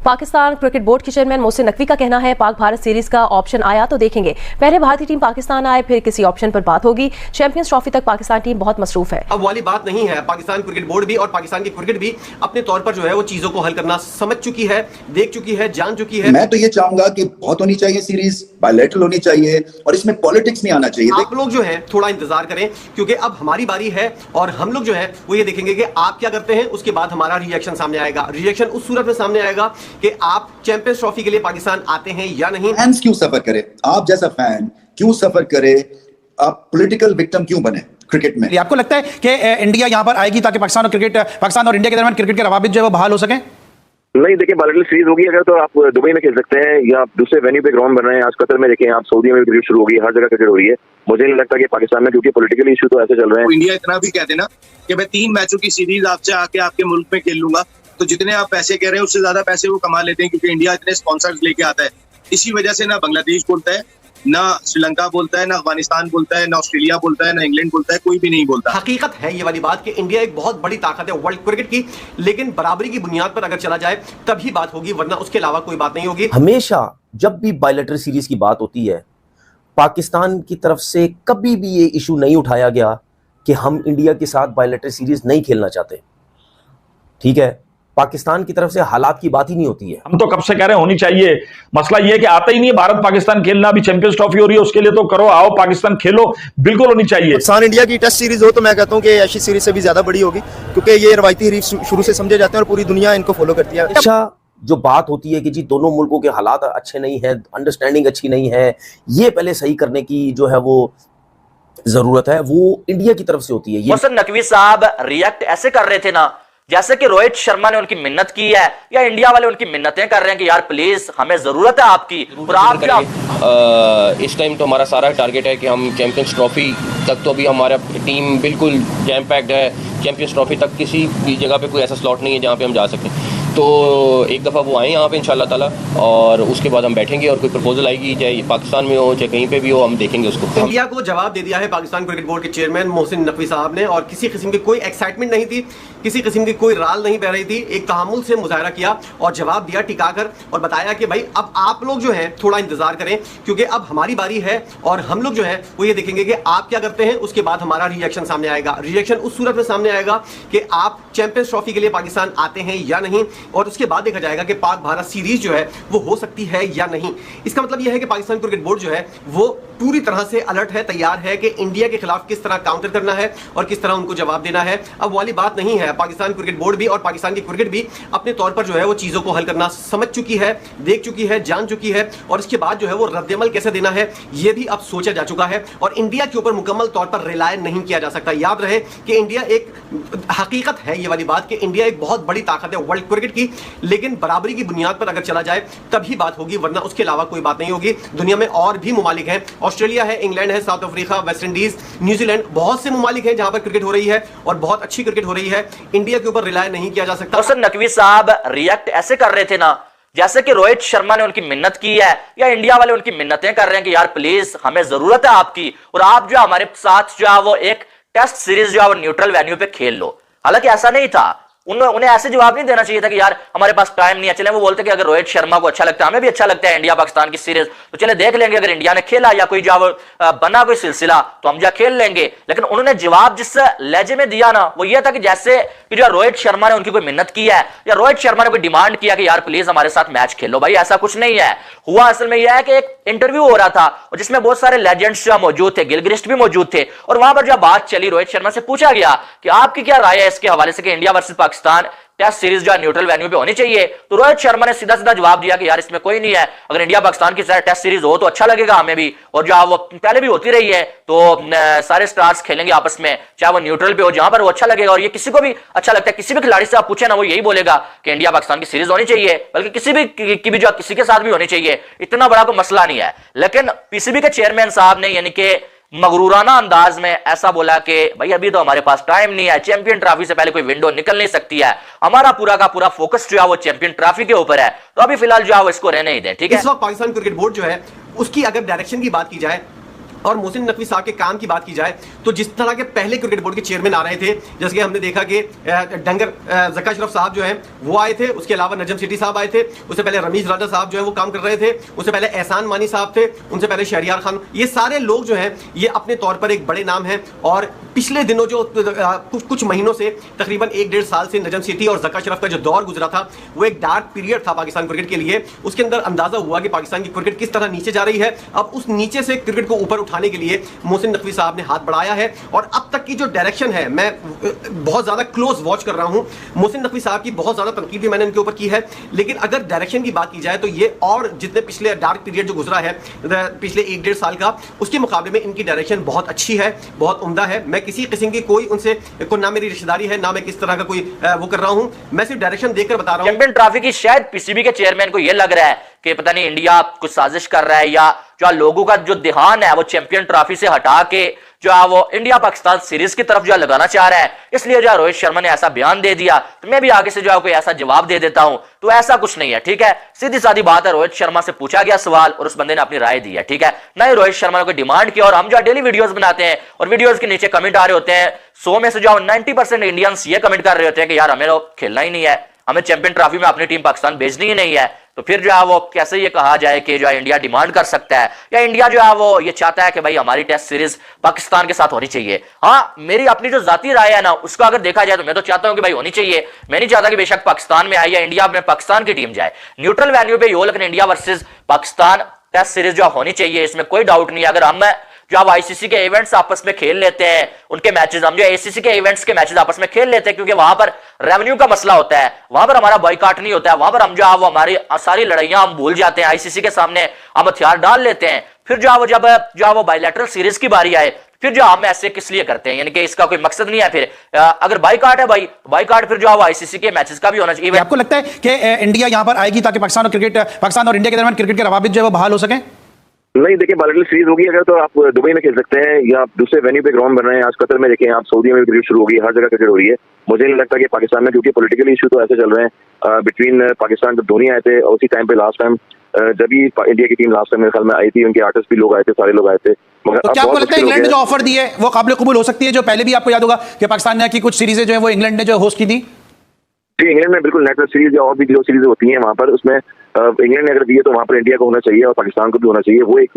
Pakistan cricket board के chairman Mohsin Naqvi का कहना है पाक भारत सीरीज का ऑप्शन आया तो देखेंगे, पहले भारतीय टीम पाकिस्तान आए फिर किसी ऑप्शन पर बात होगी। चैंपियंस ट्रॉफी तक पाकिस्तान टीम बहुत मसरूफ है। अब वाली बात नहीं है, पाकिस्तान क्रिकेट बोर्ड भी और पाकिस्तान की क्रिकेट भी अपने तौर पर जो है वो चीजों को हल करना समझ चुकी है, देख चुकी है, जान चुकी है। मैं तो ये चाहूंगा कि बहुत होनी चाहिए सीरीज, बायलैटरल होनी चाहिए और इसमें पॉलिटिक्स नहीं आना चाहिए। आप लोग जो है थोड़ा इंतजार करें क्योंकि अब हमारी बारी है और हम लोग जो है वो ये देखेंगे कि आप क्या करते हैं, उसके बाद हमारा रिएक्शन सामने आएगा। रिएक्शन उस सूरत में सामने आएगा कि आप चैंपियंस ट्रॉफी के लिए पाकिस्तान आते हैं या नहीं। फैंस क्यों सफर करे, आप जैसा फैन क्यों सफर करे, आप पॉलिटिकल विक्टिम क्यों बने क्रिकेट में। आपको लगता है कि इंडिया यहां पर आएगी ताकि पाकिस्तान और इंडिया के दरमियान क्रिकेट के रवाबित जो है वो बहाल हो सके? नहीं, देखिए बायलैटरल सीरीज होगी अगर तो आप दुबई में खेल सकते हैं या आप दूसरे वेन्यू पे ग्राउंड बन रहे हैं। आज कतर में देखें आप, सऊदी में क्रिकेट शुरू होगी, हर जगह क्रिकेट हो रही है। मुझे नहीं लगता कि पाकिस्तान में, क्योंकि पॉलिटिकल इशू तो ऐसे चल रहे हैं। इंडिया इतना भी कहते ना कि मैं 3 मैचों की सीरीज आपसे आके आपके मुल्क में खेल लूंगा, तो जितने आप पैसे कह रहे हैं उससे ज्यादा पैसे वो कमा लेते हैं क्योंकि इंडिया इतने स्पॉन्सर्स लेके आता है। इसी वजह से ना बांग्लादेश बोलता है, ना श्रीलंका बोलता है, ना अफगानिस्तान बोलता है, ना ऑस्ट्रेलिया बोलता है, ना इंग्लैंड बोलता है, कोई भी नहीं बोलता। हकीकत है ये वाली बात कि इंडिया एक बहुत बड़ी ताकत है वर्ल्ड क्रिकेट की, लेकिन बराबरी की बुनियाद पर अगर चला जाए तभी बात होगी, वरना उसके अलावा कोई बात नहीं होगी। हमेशा जब भी बायलैटरल सीरीज की बात होती है, पाकिस्तान की तरफ से कभी भी ये इशू नहीं उठाया गया कि हम इंडिया के साथ बायलैटरल सीरीज नहीं खेलना चाहते। ठीक है, पाकिस्तान की तरफ से हालात की बात ही नहीं होती है। हम तो कब से कह रहे हैं होनी चाहिए। मसला ये है कि आता ही नहीं है भारत पाकिस्तान खेलना। अभी चैंपियंस ट्रॉफी हो रही है, उसके लिए तो करो, आओ पाकिस्तान खेलो, बिल्कुल होनी चाहिए। पाकिस्तान इंडिया की टेस्ट सीरीज हो तो मैं कहता हूं कि एशिया सीरीज से भी ज्यादा बड़ी होगी क्योंकि ये रवायती हरीफ शुरू से समझे जाते हैं और पूरी दुनिया इनको फॉलो करती है। अच्छा, जो बात होती है कि जी दोनों मुल्कों के हालात अच्छे नहीं है, अंडरस्टैंडिंग अच्छी नहीं है, ये पहले सही करने की जो है वो जरूरत है, वो इंडिया की तरफ से होती है। मोहसिन नकवी साहब रिएक्ट ऐसे कर रहे थे ना जैसे कि रोहित शर्मा ने उनकी मिन्नत की है या इंडिया वाले उनकी मिन्नतें कर रहे हैं कि यार प्लीज हमें जरूरत है आपकी। और आप इस टाइम तो हमारा सारा टारगेट है कि हम चैंपियंस ट्रॉफी तक, तो अभी हमारा टीम बिल्कुल जैम पैक्ड है। चैंपियंस ट्रॉफी तक किसी भी जगह पे कोई ऐसा स्लॉट नहीं है जहाँ पे हम जा सकें। तो एक दफ़ा वो आए यहाँ पे इंशाल्लाह ताला और उसके बाद हम बैठेंगे और कोई प्रपोजल आएगी, चाहे पाकिस्तान में हो चाहे कहीं पे भी हो, हम देखेंगे उसको। इंडिया को जवाब दे दिया है पाकिस्तान क्रिकेट बोर्ड के चेयरमैन मोहसिन नकवी साहब ने, और किसी किस्म की कोई एक्साइटमेंट नहीं थी, किसी किस्म की कोई राल नहीं बह रही थी। एक तहामुल से मुजाहरा किया और जवाब दिया टिकाकर और बताया कि भाई अब आप लोग जो है थोड़ा इंतजार करें क्योंकि अब हमारी बारी है और हम लोग जो है वो ये देखेंगे कि आप क्या करते हैं, उसके बाद हमारा रिएक्शन सामने आएगा। रिएक्शन उस सूरत में सामने आएगा कि आप चैंपियंस ट्रॉफी के लिए पाकिस्तान आते हैं या नहीं, और उसके बाद देखा जाएगा कि पाक भारत सीरीज जो है वो हो सकती है या नहीं। इसका मतलब यह है कि पाकिस्तान क्रिकेट बोर्ड जो है वो पूरी तरह से अलर्ट है, तैयार है कि इंडिया के खिलाफ किस तरह काउंटर करना है और किस तरह उनको जवाब देना है। अब वाली बात नहीं है, पाकिस्तान क्रिकेट बोर्ड भी और पाकिस्तान की क्रिकेट भी अपने तौर पर जो है वो चीजों को हल करना समझ चुकी है, देख चुकी है, जान चुकी है, और इसके बाद जो है वो रद्दमल कैसे देना है ये भी अब सोचा जा चुका है। और इंडिया के ऊपर मुकम्मल तौर पर रिलाय नहीं किया जा सकता। याद रहे कि इंडिया एक हकीकत है ये वाली बात कि इंडिया एक बहुत बड़ी ताकत है वर्ल्ड क्रिकेट की, लेकिन बराबरी की बुनियाद पर अगर चला जाए तभी बात होगी, वरना उसके अलावा कोई बात नहीं होगी। दुनिया में और भी ममालिक हैं, ऑस्ट्रेलिया है, इंग्लैंड है, south Africa, West Indies, New Zealand, बहुत से ममालिक हैं जहां पर क्रिकेट हो रही है और बहुत अच्छी क्रिकेट हो रही है। इंडिया के ऊपर रिलाय नहीं किया जा सकता। मोहसिन नकवी साहब रिएक्ट ऐसे कर रहे थे ना जैसे कि रोहित शर्मा ने उनकी मिन्नत की है या इंडिया वाले उनकी मिन्नतें कर रहे हैं कि यार प्लीज हमें जरूरत है आपकी और आप जो हमारे साथ जो है वो एक टेस्ट सीरीज जो है वो न्यूट्रल वेन्यू पे खेल लो। हालांकि ऐसा नहीं था, उन्हें ऐसे जवाब नहीं देना चाहिए था कि यार हमारे पास टाइम नहीं है। चले वो बोलते कि अगर रोहित शर्मा को अच्छा लगता है, हमें भी अच्छा लगता है इंडिया पाकिस्तान की सीरीज, तो चले देख लेंगे, अगर इंडिया ने खेला या कोई जो बना कोई सिलसिला तो हम जा खेल लेंगे। लेकिन उन्होंने जवाब जिस लहजे में दिया ना वो ये था कि जैसे कि जो रोहित शर्मा ने उनकी कोई मिन्नत की है या रोहित शर्मा ने कोई डिमांड किया कि यार प्लीज हमारे साथ मैच खेलो। भाई ऐसा कुछ नहीं है। हुआ असल में यह है कि एक इंटरव्यू हो रहा था और जिसमें बहुत सारे लेजेंड्स जो मौजूद थे, गिलक्रिस्ट भी मौजूद थे, और वहां पर जब बात चली रोहित शर्मा से पूछा गया कि आपकी क्या राय है इसके हवाले से कि India versus Pakistan test series जो है न्यूट्रल वेन्यू पे होनी चाहिए, तो रोहित शर्मा ने सीधा सीधा जवाब दिया कि यार इसमें कोई नहीं है, अगर इंडिया पाकिस्तान की टेस्ट सीरीज हो तो अच्छा लगेगा हमें भी, और जो वो पहले भी होती रही है तो सारे स्टार्स खेलेंगे आपस में, चाहे वो न्यूट्रल पे हो जहां पर वो अच्छा लगेगा। और ये किसी को भी अच्छा लगता है, किसी भी खिलाड़ी से आप पूछे ना वो यही बोलेगा कि इंडिया पाकिस्तान की सीरीज होनी चाहिए, बल्कि किसी भी की भी जो किसी के साथ भी होनी चाहिए, इतना बड़ा कोई मसला नहीं है। लेकिन पीसीबी के चेयरमैन साहब ने यानी कि मगरूराना अंदाज में ऐसा बोला कि भाई अभी तो हमारे पास टाइम नहीं है, चैंपियन ट्रॉफी से पहले कोई विंडो निकल नहीं सकती है, हमारा पूरा का पूरा फोकस जो है वो चैंपियन ट्रॉफी के ऊपर है, तो अभी फिलहाल जो है वो इसको रहने ही दें। ठीक है, इस वक्त पाकिस्तान क्रिकेट बोर्ड जो है उसकी अगर डायरेक्शन की बात की जाए और मोहसिन नकवी साहब के काम की बात की जाए तो जिस तरह के पहले क्रिकेट बोर्ड के चेयरमैन आ रहे थे, जैसे कि हमने देखा कि डंगर ज़का अशरफ साहब जो हैं वो आए थे, उसके अलावा नजम सेठी साहब आए थे, उससे पहले रमीज राजा साहब जो है वो काम कर रहे थे, उससे पहले एहसान मानी साहब थे, उनसे पहले शहरियार खान, ये सारे लोग जो हैं ये अपने तौर पर एक बड़े नाम हैं। और पिछले दिनों जो कुछ महीनों से तकरीबन 1-1.5 साल से नजम सेठी और ज़का अशरफ का जो दौर गुजरा था वो एक डार्क पीरियड था पाकिस्तान क्रिकेट के लिए। उसके अंदर अंदाजा हुआ कि पाकिस्तान की क्रिकेट किस तरह नीचे जा रही है। अब उस नीचे से क्रिकेट को ऊपर उठाने के लिए मोहसिन नकवी साहब ने हाथ बढ़ाया है और अब तक की जो डायरेक्शन है, मैं बहुत ज्यादा क्लोज वॉच कर रहा हूं। मोहसिन नकवी साहब की बहुत ज्यादा तनकीद भी मैंने उनके ऊपर की है, लेकिन अगर डायरेक्शन की बात की जाए तो ये और जितने पिछले डार्क पीरियड जो गुजरा है पिछले 1-1.5 साल का, उसके मुकाबले में इनकी डायरेक्शन बहुत अच्छी है, बहुत उम्दा है। मैं किसी किस्म की कोई उनसे ना मेरी रिश्तेदारी है, ना मैं किस तरह का कोई वो कर रहा हूं, मैं सिर्फ डायरेक्शन देखकर बता रहा हूं। चैंपियन ट्रॉफी की शायद पीसीबी के चेयरमैन को यह लग रहा है कि पता नहीं इंडिया कुछ साजिश कर रहा है, या जो लोगों का जो ध्यान है वो चैंपियन ट्रॉफी से हटा के जो है वो इंडिया पाकिस्तान सीरीज की तरफ जो है लगाना चाह रहा है, इसलिए जो है रोहित शर्मा ने ऐसा बयान दे दिया, तो मैं भी आगे से जो है कोई ऐसा जवाब दे देता हूं। तो ऐसा कुछ नहीं है, ठीक है, सीधी सादी बात है, रोहित शर्मा से पूछा गया सवाल और उस बंदे ने अपनी राय दी है, ठीक है, ना ही रोहित शर्मा ने कोई डिमांड किया। और हम जो डेली वीडियोस बनाते हैं और वीडियोस के नीचे कमेंट आ रहे होते हैं, 100 में से जो 90% इंडियंस ये कमेंट कर रहे होते हैं कि यार हमें तो खेलना ही नहीं है, हमें चैंपियन ट्रॉफी में अपनी टीम पाकिस्तान भेजनी ही नहीं है। तो फिर जो है वो कैसे ये कहा जाए कि जो है इंडिया डिमांड कर सकता है, या इंडिया जो है वो ये चाहता है कि भाई हमारी टेस्ट सीरीज पाकिस्तान के साथ होनी चाहिए। हाँ, मेरी अपनी जो जाती राय है ना, उसका अगर देखा जाए तो मैं तो चाहता हूं कि भाई होनी चाहिए। मैं नहीं चाहता कि बेशक पाकिस्तान में आए या इंडिया में पाकिस्तान की टीम जाए, न्यूट्रल वेन्यू पे हो, लेकिन India versus Pakistan test series जो होनी चाहिए, इसमें कोई डाउट नहीं है। अगर हम जो अब आईसीसी के इवेंट्स आपस में खेल लेते हैं, उनके मैचेस, हम जो एसीसी के इवेंट्स के मैचेस आपस में खेल लेते हैं, क्योंकि वहां पर रेवेन्यू का मसला होता है, वहां पर हमारा बॉयकॉट नहीं होता है, वहां पर हम जो है वो हमारी सारी लड़ाइयां हम भूल जाते हैं, आईसीसी के सामने हम हथियार डाल लेते हैं। फिर जो है वो जब जो है वो बायलैटरल सीरीज की बारी आए, फिर जो हम ऐसे किस लिए करते हैं, यानी कि इसका कोई मकसद नहीं है। फिर अगर बायकॉट है भाई, बायकॉट फिर जो है वो आईसीसी के मैचेस का भी होना चाहिए। आपको लगता है कि इंडिया यहां पर आएगी ताकि पाकिस्तान और इंडिया के दरमियान क्रिकेट के रवाबित जो है वो बहाल हो सके? नहीं, देखिए बायलैटरल सीरीज होगी अगर तो आप दुबई में खेल सकते हैं या आप दूसरे वेन्यू पे ग्राउंड बन रहे हैं। आज कतर में देखें आप, सऊदी में भी क्रिकेट शुरू होगी, हर जगह क्रिकेट हो रही है। मुझे नहीं लगता कि पाकिस्तान में, क्योंकि पॉलिटिकल इशू तो ऐसे चल रहे हैं बिटवीन पाकिस्तान, जब धोनी आए थे और उसी टाइम पे लास्ट टाइम जब भी इंडिया की टीम लास्ट टाइम मेरे ख्याल में आई थी, उनके आर्टिस्ट भी लोग आए थे, सारे लोग आए थे। मगर तो क्या आपको लगता है इंग्लैंड ने जो ऑफर दी है वो काबिल कबूल हो सकती है, जो पहले भी आपको याद होगा कि पाकिस्तान की कुछ सीरीजें जो है वो इंग्लैंड ने जो होस्ट की थी? जी, इंग्लैंड में बिल्कुल नेशनल सीरीज या और भी जो सीरीज होती हैं वहां पर, उसमें इंग्लैंड ने अगर दी है तो वहां पर इंडिया को होना चाहिए और पाकिस्तान को भी होना चाहिए। वो एक